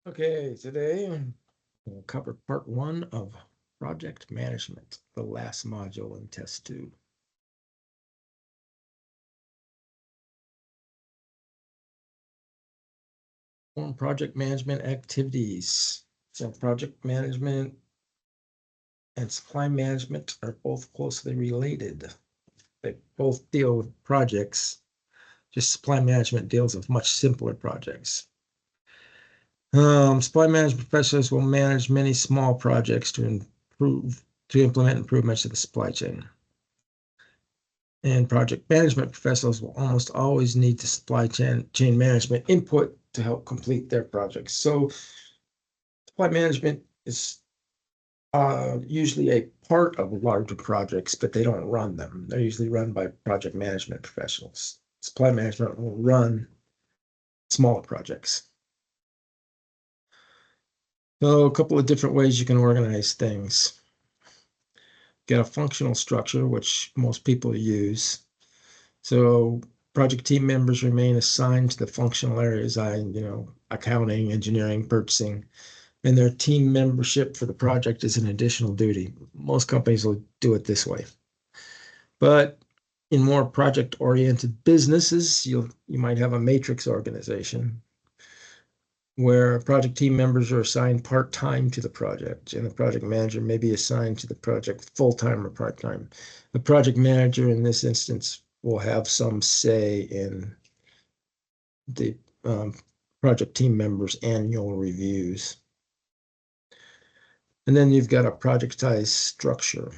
Okay, today we'll cover part 1 of project management, the last module in test 2. Perform project management activities. So project management and supply management are both closely related. They both deal with projects. Just supply management deals with much simpler projects. Supply management professionals will manage many small projects to implement improvements to the supply chain. And project management professionals will almost always need the supply chain management input to help complete their projects. So supply management is usually a part of larger projects, but they don't run them. They're usually run by project management professionals. Supply management will run smaller projects. So a couple of different ways you can organize things. Get a functional structure, which most people use. So project team members remain assigned to the functional areas, accounting, engineering, purchasing, and their team membership for the project is an additional duty. Most companies will do it this way. But in more project-oriented businesses, you might have a matrix organization where project team members are assigned part-time to the project, and the project manager may be assigned to the project full-time or part-time. The project manager in this instance will have some say in the project team members' annual reviews. And then you've got a projectized structure,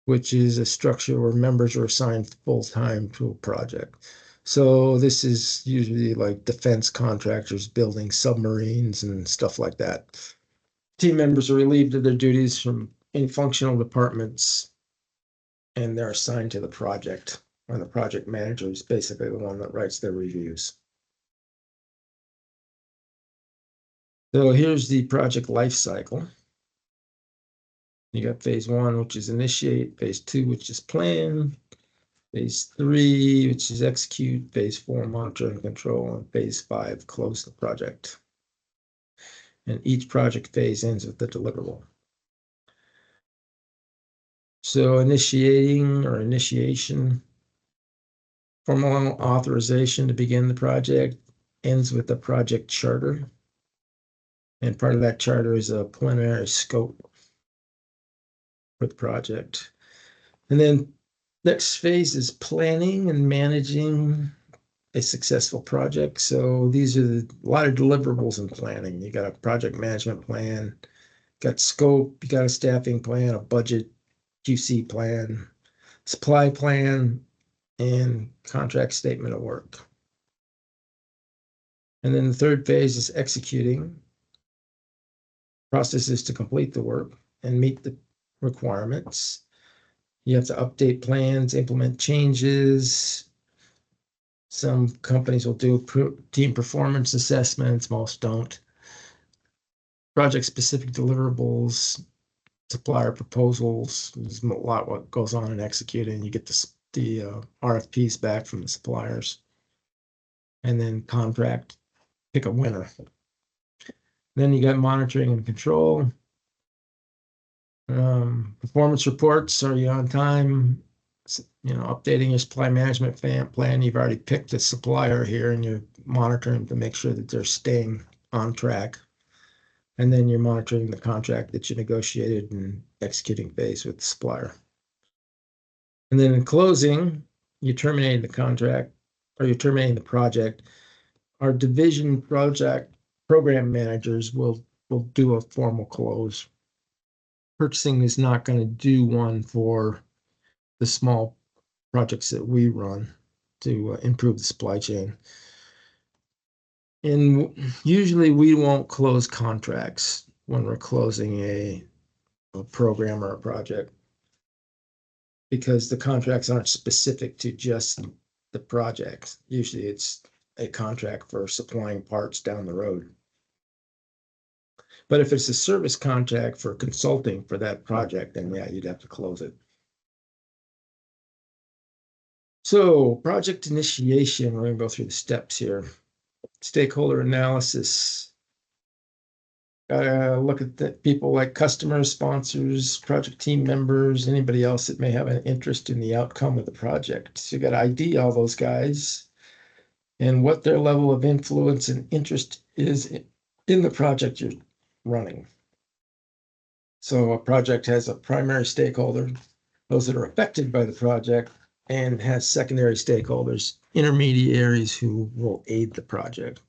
which is a structure where members are assigned full-time to a project. So this is usually like defense contractors building submarines and stuff like that. Team members are relieved of their duties from any functional departments, and they're assigned to the project. And the project manager is basically the one that writes their reviews. So here's the project life cycle. You got phase 1, which is initiate, phase 2, which is plan, phase 3, which is execute, phase 4, monitor and control, and phase 5, close the project. And each project phase ends with the deliverable. So initiation, formal authorization to begin the project ends with the project charter. And part of that charter is a preliminary scope for the project. And then next phase is planning and managing a successful project. So these are a lot of deliverables in planning. You got a project management plan, got scope, you got a staffing plan, a budget, QC plan, supply plan, and contract statement of work. And then the third phase is executing. Process is to complete the work and meet the requirements. You have to update plans, implement changes. Some companies will do team performance assessments, most don't. Project-specific deliverables, supplier proposals. There's a lot what goes on in executing. You get the RFPs back from the suppliers. And then contract, pick a winner. Then you got monitoring and control. Performance reports, are you on time? Updating your supply management plan. You've already picked a supplier here and you're monitoring to make sure that they're staying on track. And then you're monitoring the contract that you negotiated and executing phase with the supplier. And then in closing, you terminate the contract or you're terminating the project. Our division program managers will do a formal close. Purchasing is not going to do one for the small projects that we run to improve the supply chain. And usually we won't close contracts when we're closing a program or a project because the contracts aren't specific to just the project. Usually it's a contract for supplying parts down the road. But if it's a service contract for consulting for that project, then yeah, you'd have to close it. So project initiation, we're going to go through the steps here. Stakeholder analysis. Gotta look at the people like customers, sponsors, project team members, anybody else that may have an interest in the outcome of the project. So you got to ID all those guys and what their level of influence and interest is in the project you're running. So a project has a primary stakeholder, those that are affected by the project, and has secondary stakeholders, intermediaries who will aid the project.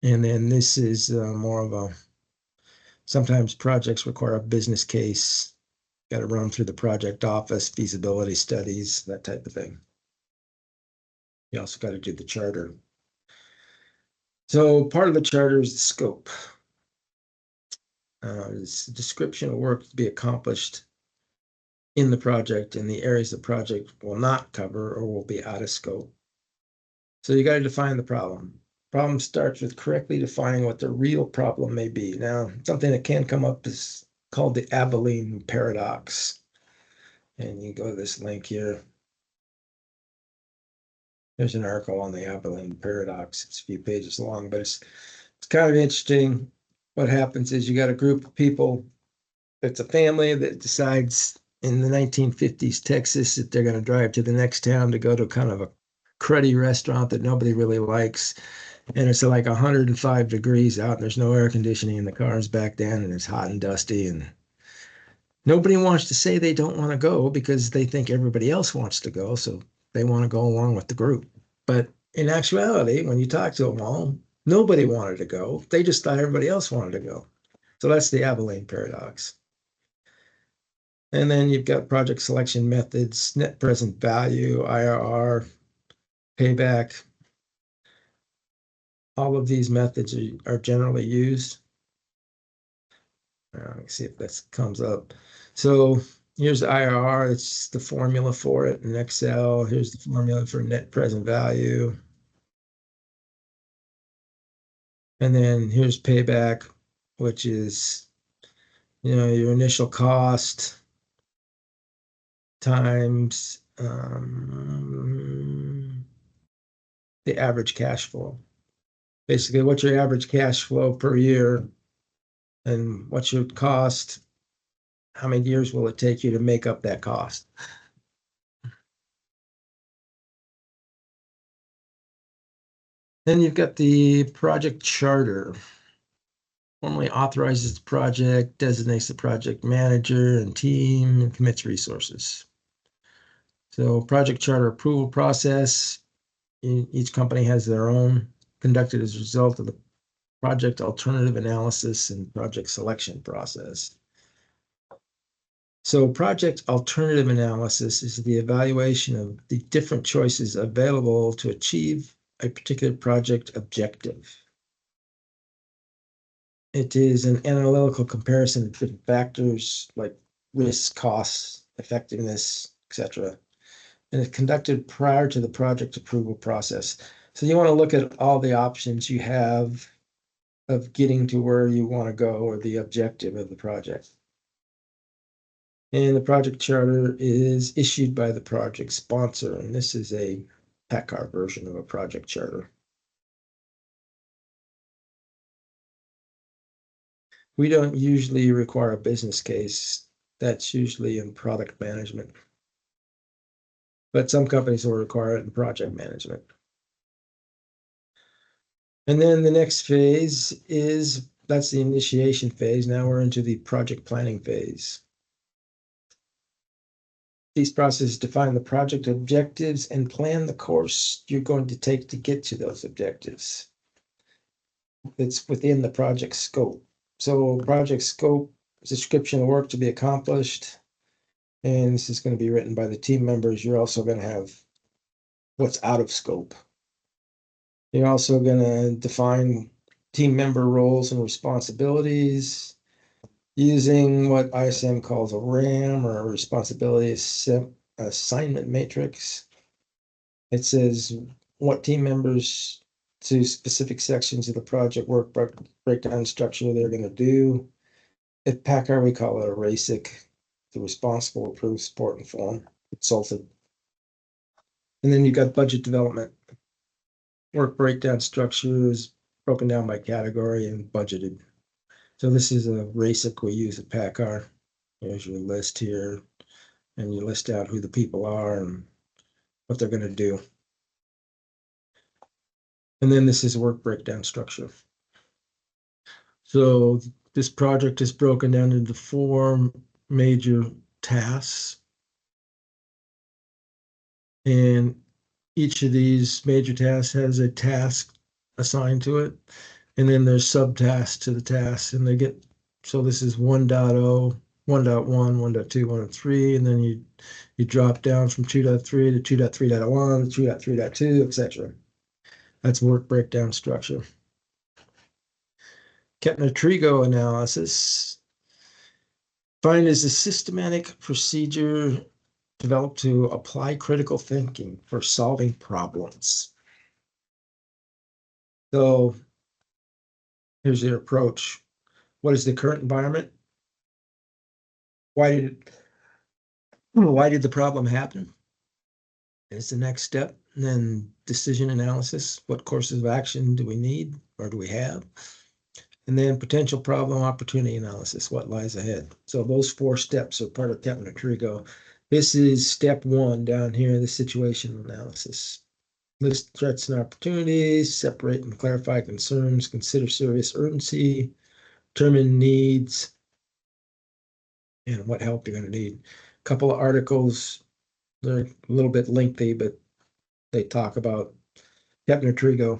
And then this is more of a, sometimes projects require a business case, got to run through the project office, feasibility studies, that type of thing. You also got to do the charter. So part of the charter is the scope. It's a description of work to be accomplished in the project and the areas the project will not cover or will be out of scope. So you got to define the problem. Problem starts with correctly defining what the real problem may be. Now, something that can come up is called the Abilene paradox. And you go to this link here. There's an article on the Abilene paradox. It's a few pages long, but it's kind of interesting. What happens is you got a group of people. It's a family that decides in the 1950s Texas that they're going to drive to the next town to go to kind of a cruddy restaurant that nobody really likes. And it's like 105 degrees out, and there's no air conditioning, and the car's back then, and it's hot and dusty, and nobody wants to say they don't want to go because they think everybody else wants to go, so they want to go along with the group. But in actuality, when you talk to them all, nobody wanted to go. They just thought everybody else wanted to go. So that's the Abilene paradox. And then you've got project selection methods, net present value, IRR, payback. All of these methods are generally used. Let's see if this comes up. So here's the IRR. It's the formula for it in Excel. Here's the formula for net present value. And then here's payback, which is, your initial cost times the average cash flow. Basically, what's your average cash flow per year and what's your cost? How many years will it take you to make up that cost? Then you've got the project charter. Formally authorizes the project, designates the project manager and team, and commits resources. So project charter approval process, each company has their own, conducted as a result of the project alternative analysis and project selection process. So project alternative analysis is the evaluation of the different choices available to achieve a particular project objective. It is an analytical comparison of different factors like risk, costs, effectiveness, etc. And it's conducted prior to the project approval process. So you want to look at all the options you have of getting to where you want to go or the objective of the project. And the project charter is issued by the project sponsor, and this is a PACCAR version of a project charter. We don't usually require a business case. That's usually in product management. But some companies will require it in project management. And then the next phase is, that's the initiation phase. Now we're into the project planning phase. These processes define the project objectives and plan the course you're going to take to get to those objectives. It's within the project scope. So project scope is a description of work to be accomplished. And this is going to be written by the team members. You're also going to have what's out of scope. You're also going to define team member roles and responsibilities using what ISM calls a RAM, or a responsibility assignment matrix. It says what team members to specific sections of the project work breakdown structure they're going to do. At PACCAR, we call it a RASIC, the responsible, approved, support, inform, consulted. And then you've got budget development. Work breakdown structures broken down by category and budgeted. So this is a RASIC we use at PACCAR. There's your list here, and you list out who the people are and what they're going to do. And then this is a work breakdown structure. So this project is broken down into 4 major tasks. And each of these major tasks has a task assigned to it. And then there's subtasks to the tasks, and they get, so this is 1.0, 1.1, 1.2, 1.3, and then you drop down from 2.3 to 2.3.1 to 2.3.2, etc. That's work breakdown structure. Kepner-Tregoe analysis. Defined as a systematic procedure developed to apply critical thinking for solving problems. So here's their approach. What is the current environment? Why did the problem happen? Is the next step. And then decision analysis. What courses of action do we need or do we have? And then potential problem opportunity analysis. What lies ahead? So those 4 steps are part of Kepner-Tregoe. This is step 1 down here, the situational analysis. List threats and opportunities, separate and clarify concerns, consider serious urgency, determine needs, and what help you're going to need. A couple of articles, they're a little bit lengthy, but they talk about Kepner-Tregoe.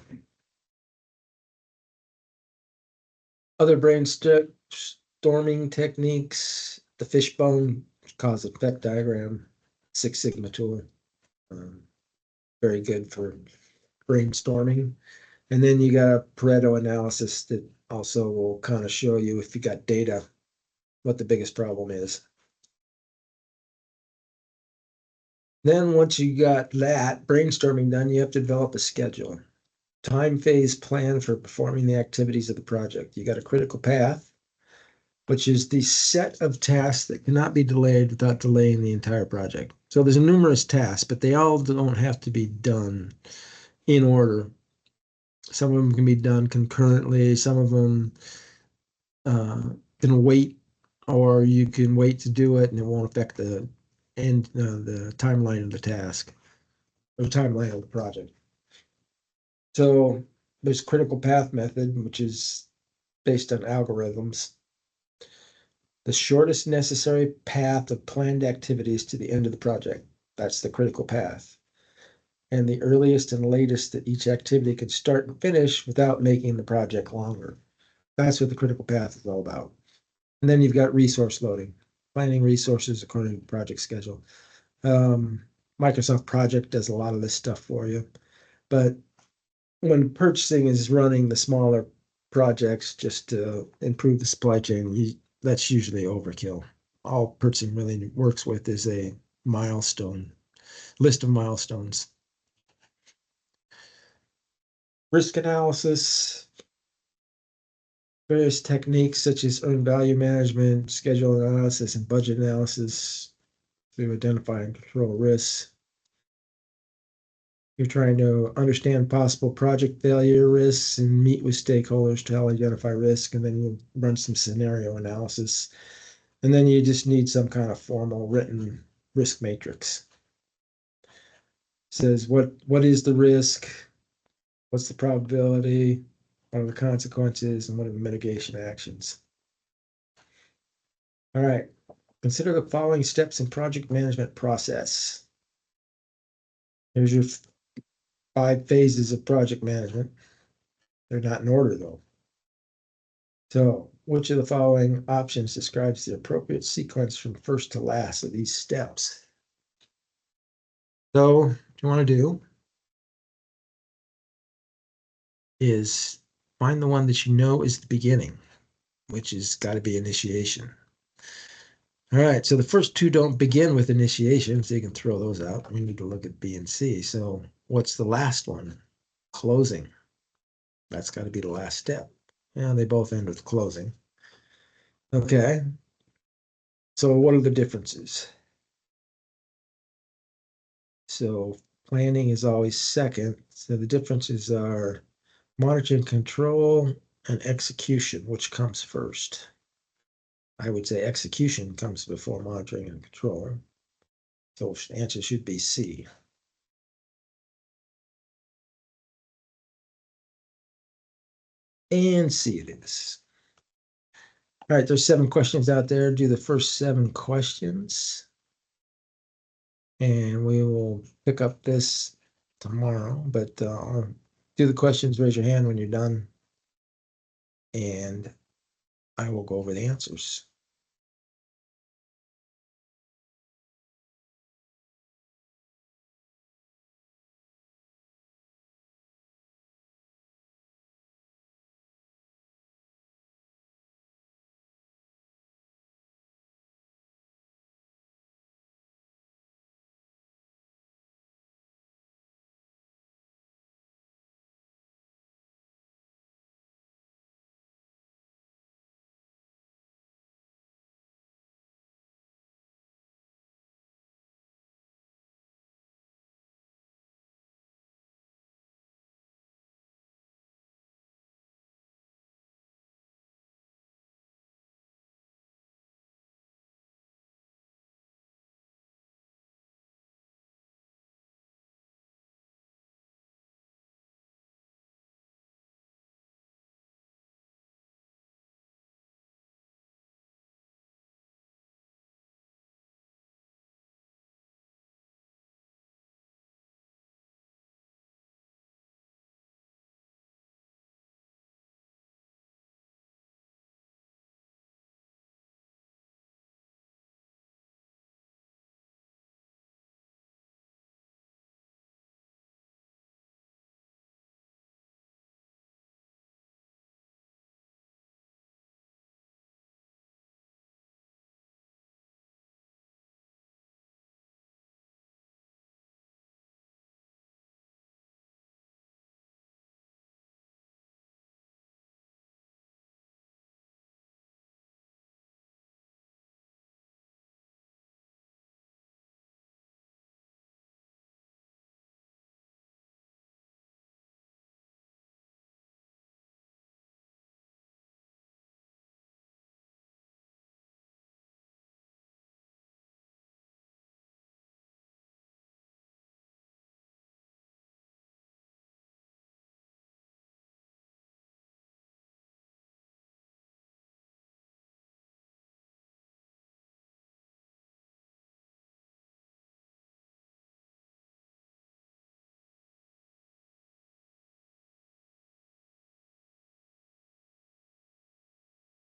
Other brainstorming techniques, the fishbone cause effect diagram, 6 Sigma tool. Very good for brainstorming. And then you got a Pareto analysis that also will kind of show you, if you got data, what the biggest problem is. Then once you got that brainstorming done, you have to develop a schedule. Time phase plan for performing the activities of the project. You got a critical path, which is the set of tasks that cannot be delayed without delaying the entire project. So there's numerous tasks, but they all don't have to be done in order. Some of them can be done concurrently. Some of them can wait, or you can wait to do it and it won't affect the timeline of the task or timeline of the project. So there's critical path method, which is based on algorithms. The shortest necessary path of planned activities to the end of the project. That's the critical path. And the earliest and latest that each activity can start and finish without making the project longer. That's what the critical path is all about. And then you've got resource loading, planning resources according to the project schedule. Microsoft Project does a lot of this stuff for you. But when purchasing is running the smaller projects just to improve the supply chain, that's usually overkill. All purchasing really works with is a milestone, list of milestones. Risk analysis, various techniques such as earned value management, schedule analysis, and budget analysis to identify and control risks. You're trying to understand possible project failure risks and meet with stakeholders to identify risk, and then you run some scenario analysis. And then you just need some kind of formal written risk matrix. It says what is the risk, what's the probability, what are the consequences, and what are the mitigation actions. All right, consider the following steps in project management process. Here's your 5 phases of project management. They're not in order though. So, which of the following options describes the appropriate sequence from first to last of these steps? So, what you want to do is find the one that you know is the beginning, which has got to be initiation. All right, so the first 2 don't begin with initiation, so you can throw those out. We need to look at B and C. So, what's the last one? Closing. That's got to be the last step. Yeah, they both end with closing. Okay. So what are the differences? So planning is always second. So the differences are Monitoring, control, and execution, which comes first? I would say execution comes before monitoring and control. So the answer should be C. And C it is. All right, there's 7 questions out there. Do the first 7 questions. And we will pick up this tomorrow. But do the questions, raise your hand when you're done. And I will go over the answers.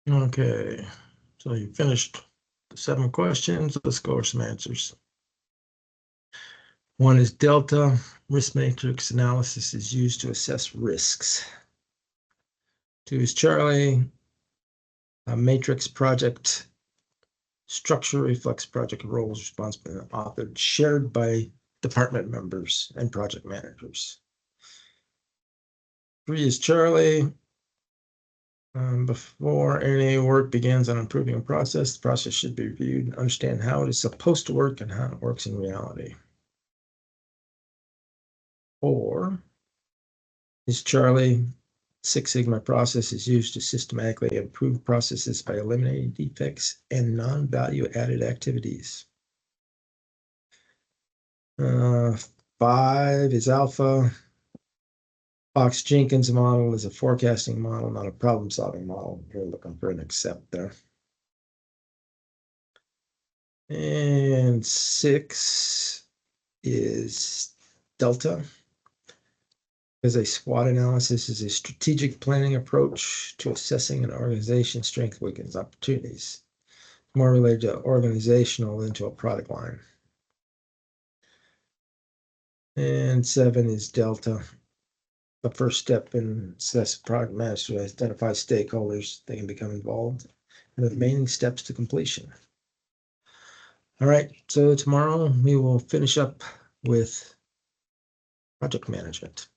Okay, so you finished the 7 questions. Let's go over some answers. 1 is delta. Risk matrix analysis is used to assess risks. 2 is Charlie. A matrix project structure reflects project roles, responsibility, authored, shared by department members and project managers. 3 is Charlie. Before any work begins on improving a process, the process should be reviewed and understand how it is supposed to work and how it works in reality. 4 is Charlie. Six Sigma process is used to systematically improve processes by eliminating defects and non-value added activities. 5 is Alpha. Fox-Jenkins model is a forecasting model, not a problem-solving model. You're looking for an accept there. And 6 is Delta. As a SWOT analysis is a strategic planning approach to assessing an organization's strengths, weaknesses, opportunities. More related to organizational than to a product line. And 7 is Delta. The first step in success product management to identify stakeholders that can become involved and the remaining steps to completion. All right, so tomorrow we will finish up with project management.